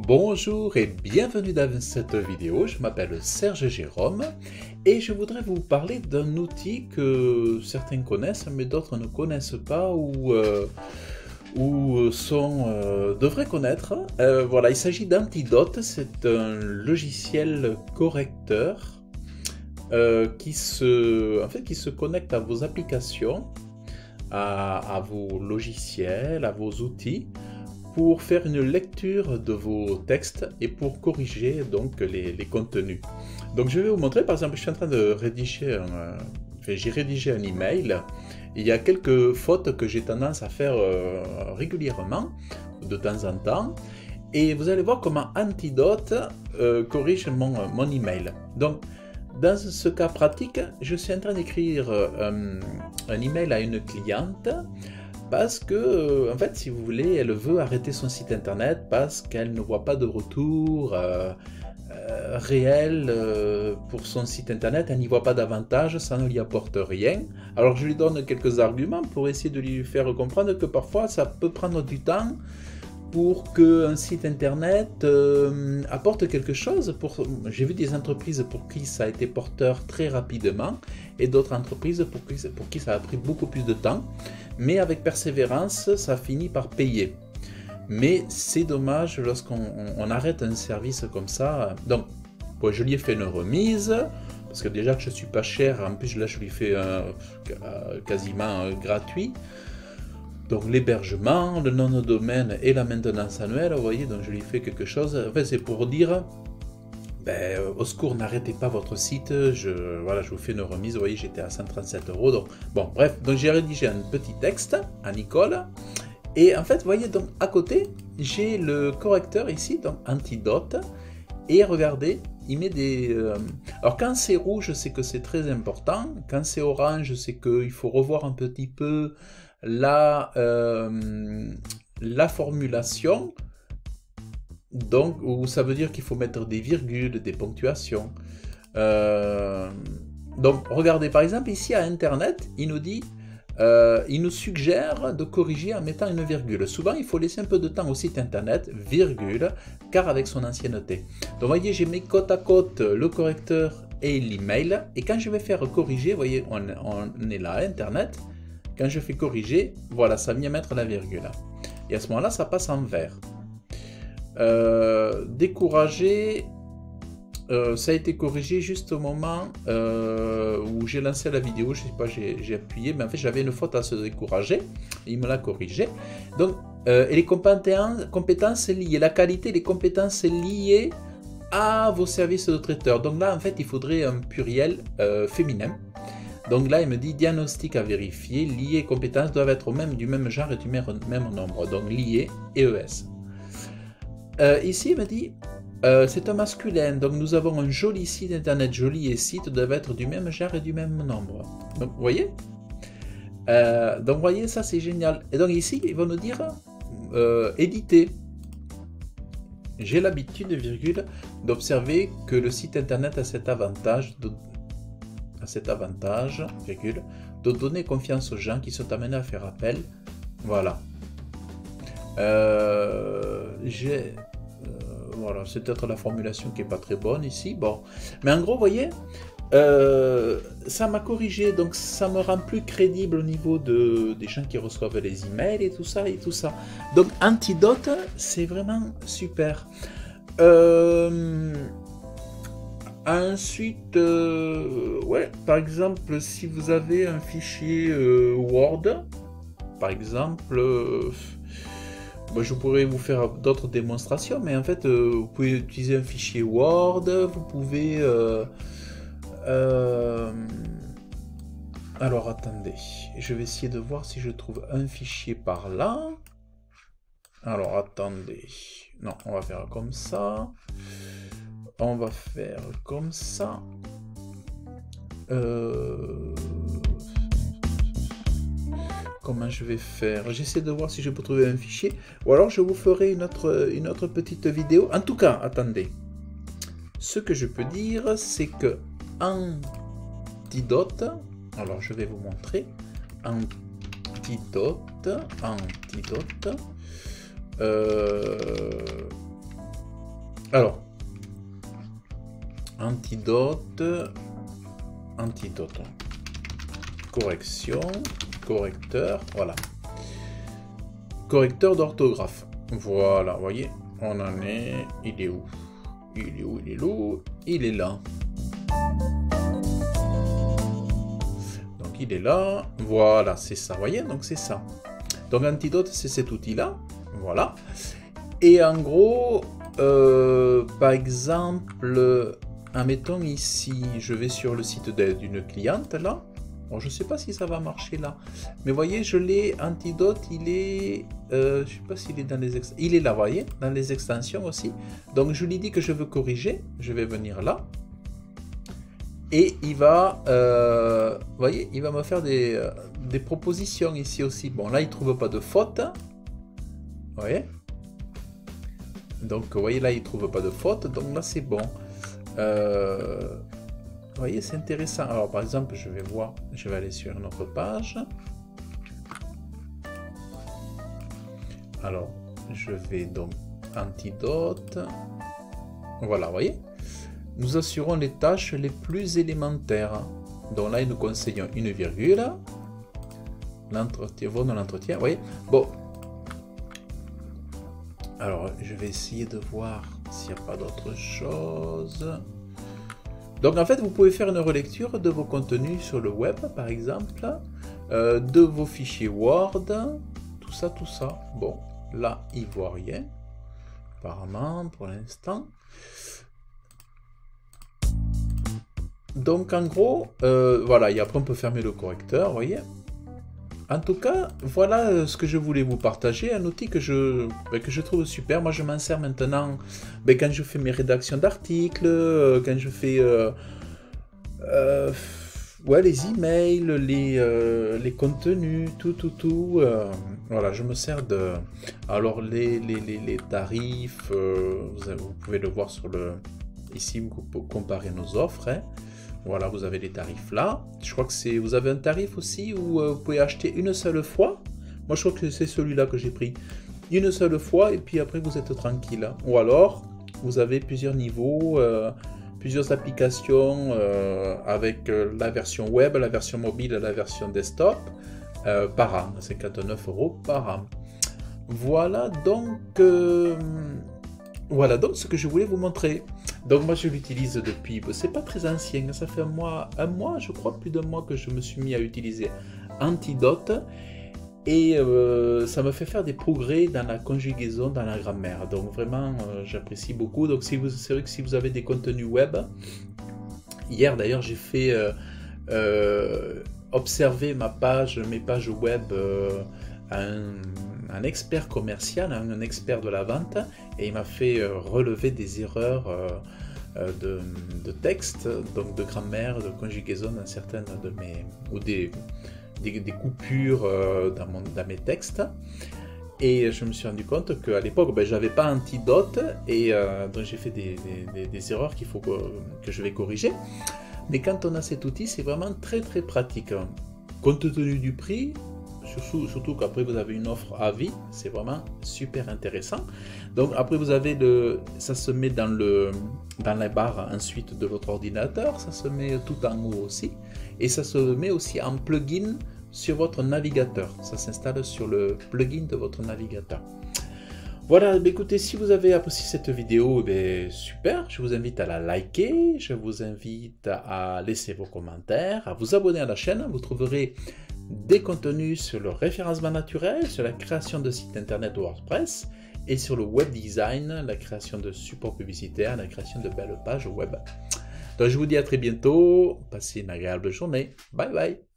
Bonjour et bienvenue dans cette vidéo, je m'appelle Serge Jérôme et je voudrais vous parler d'un outil que certains connaissent mais d'autres ne connaissent pas ou devraient connaître. Voilà, il s'agit d'Antidote, c'est un logiciel correcteur qui se connecte à vos applications, à vos logiciels, à vos outils, pour faire une lecture de vos textes et pour corriger donc les contenus. Donc je vais vous montrer, par exemple, je suis en train de rédiger j'ai rédigé un email. Il y a quelques fautes que j'ai tendance à faire régulièrement, de temps en temps, et vous allez voir comment Antidote corrige mon email. Donc dans ce cas pratique, je suis en train d'écrire un email à une cliente parce que, en fait, si vous voulez, elle veut arrêter son site internet parce qu'elle ne voit pas de retour réel pour son site internet, elle n'y voit pas d'avantage, ça ne lui apporte rien. Alors je lui donne quelques arguments pour essayer de lui faire comprendre que parfois ça peut prendre du temps pour qu'un site internet apporte quelque chose. J'ai vu des entreprises pour qui ça a été porteur très rapidement et d'autres entreprises pour qui ça a pris beaucoup plus de temps. Mais avec persévérance, ça finit par payer. Mais c'est dommage lorsqu'on arrête un service comme ça. Donc, je lui ai fait une remise, parce que déjà que je ne suis pas cher, en plus là je lui fais quasiment gratuit. Donc l'hébergement, le nom de domaine et la maintenance annuelle, vous voyez, donc je lui fais quelque chose. En fait, c'est pour dire, au secours, n'arrêtez pas votre site, voilà, je vous fais une remise, vous voyez, j'étais à 137 €. Donc, bon, bref, donc j'ai rédigé un petit texte à Nicole. Et en fait, vous voyez, donc à côté, j'ai le correcteur ici, donc Antidote. Et regardez, il met des... Alors quand c'est rouge, c'est que c'est très important. Quand c'est orange, c'est qu'il faut revoir un petit peu la formulation, donc où ça veut dire qu'il faut mettre des virgules, des ponctuations. Donc regardez, par exemple ici à internet, il nous dit, il nous suggère de corriger en mettant une virgule. Souvent il faut laisser un peu de temps au site internet, virgule, car avec son ancienneté. Donc vous voyez, j'ai mis côte à côte le correcteur et l'email, et quand je vais faire corriger, vous voyez, on est là à internet. Quand je fais corriger, voilà, ça vient mettre la virgule. Et à ce moment-là, ça passe en vert. Découragé, ça a été corrigé juste au moment où j'ai lancé la vidéo. Je ne sais pas, j'ai appuyé, mais en fait, j'avais une faute à se décourager. Et il me l'a corrigé. Donc, et les compétences liées, la qualité des compétences liées à vos services de traiteur. Donc là, en fait, il faudrait un pluriel féminin. Donc là, il me dit diagnostic à vérifier, lié et compétences doivent être du même genre et du même nombre. Donc lié et ES. Ici, il me dit c'est un masculin. Donc nous avons un joli site internet, joli et site doivent être du même genre et du même nombre. Donc vous voyez, ça c'est génial. Et donc ici, il va nous dire éditer. J'ai l'habitude, virgule, d'observer que le site internet a cet avantage virgule, de donner confiance aux gens qui sont amenés à faire appel. Voilà. Voilà, c'est peut-être la formulation qui n'est pas très bonne ici. Bon, mais en gros, vous voyez, ça m'a corrigé, donc ça me rend plus crédible au niveau des gens qui reçoivent les emails et tout ça et tout ça. Donc Antidote, c'est vraiment super. Ensuite, ouais, par exemple, si vous avez un fichier Word, par exemple, je pourrais vous faire d'autres démonstrations, mais en fait, vous pouvez utiliser un fichier Word, vous pouvez... alors, attendez, je vais essayer de voir si je trouve un fichier par là. Alors, attendez, non, on va faire comme ça. On va faire comme ça. Comment je vais faire? J'essaie de voir si je peux trouver un fichier. Ou alors je vous ferai une autre petite vidéo. En tout cas, attendez. Ce que je peux dire, c'est que Antidote. Alors je vais vous montrer. Antidote. Alors, antidote, correction, correcteur, voilà. Correcteur d'orthographe. Voilà, vous voyez, on en est. Il est où? Il est où? Il est où? Il est là. Donc il est là. Voilà, c'est ça. Vous voyez, donc c'est ça. Donc antidote, c'est cet outil-là. Voilà. Et en gros, par exemple, admettons ici, je vais sur le site d'une cliente là. Bon, je ne sais pas si ça va marcher là. Mais voyez, je l'ai, antidote, il est... je ne sais pas s'il est dans les extensions. Il est là, voyez, dans les extensions aussi. Donc je lui dis que je veux corriger. Je vais venir là. Et il va... voyez, il va me faire des propositions ici aussi. Bon, là, il ne trouve pas de faute. Vous voyez? Donc, vous voyez, là, il ne trouve pas de faute. Donc là, c'est bon. Vous voyez, c'est intéressant. Alors, par exemple, je vais voir, je vais aller sur une autre page. Alors, je vais donc antidote. Voilà, vous voyez. Nous assurons les tâches les plus élémentaires. Donc là, nous conseillons une virgule. L'entretien, de l'entretien, vous voyez. Bon. Alors, je vais essayer de voir s'il n'y a pas d'autre chose. Donc en fait, vous pouvez faire une relecture de vos contenus sur le web, par exemple, de vos fichiers Word, tout ça, tout ça. Bon, là, il ne voit rien, apparemment, pour l'instant. Donc en gros, voilà, et après on peut fermer le correcteur, vous voyez. En tout cas, voilà ce que je voulais vous partager, un outil que je trouve super. Moi, je m'en sers maintenant quand je fais mes rédactions d'articles, quand je fais ouais, les emails, les contenus, tout. Voilà, je me sers de... Alors, les tarifs, vous pouvez le voir sur le... Ici, vous pouvez comparer nos offres, hein. Voilà, vous avez les tarifs là. Je crois que c'est... Vous avez un tarif aussi où vous pouvez acheter une seule fois. Moi, je crois que c'est celui-là que j'ai pris. Une seule fois et puis après, vous êtes tranquille. Ou alors, vous avez plusieurs niveaux, plusieurs applications avec la version web, la version mobile, la version desktop par an. 59 € par an. Voilà donc... Voilà donc ce que je voulais vous montrer. Donc moi je l'utilise depuis, c'est pas très ancien, ça fait un mois je crois, plus d'un mois que je me suis mis à utiliser Antidote. Et ça me fait faire des progrès dans la conjugaison, dans la grammaire. Donc vraiment j'apprécie beaucoup. Donc c'est vrai que si vous avez des contenus web, hier d'ailleurs j'ai fait observer mes pages web à un expert commercial, un expert de la vente, et il m'a fait relever des erreurs de texte, donc de grammaire, de conjugaison dans certaines de mes... ou des coupures dans mes textes. Et je me suis rendu compte qu'à l'époque, j'avais pas Antidote, et donc j'ai fait des erreurs qu'il faut que je vais corriger. Mais quand on a cet outil, c'est vraiment très très pratique. Compte tenu du prix, surtout qu'après vous avez une offre à vie, c'est vraiment super intéressant. Donc après vous avez ça se met dans la barre ensuite de votre ordinateur, ça se met tout en haut aussi, et ça se met aussi en plugin sur votre navigateur. Ça s'installe sur le plugin de votre navigateur. Voilà, écoutez, si vous avez apprécié cette vidéo, super, je vous invite à la liker, je vous invite à laisser vos commentaires, à vous abonner à la chaîne. Vous trouverez des contenus sur le référencement naturel, sur la création de sites internet WordPress et sur le web design, la création de supports publicitaires, la création de belles pages web. Donc je vous dis à très bientôt, passez une agréable journée, bye bye.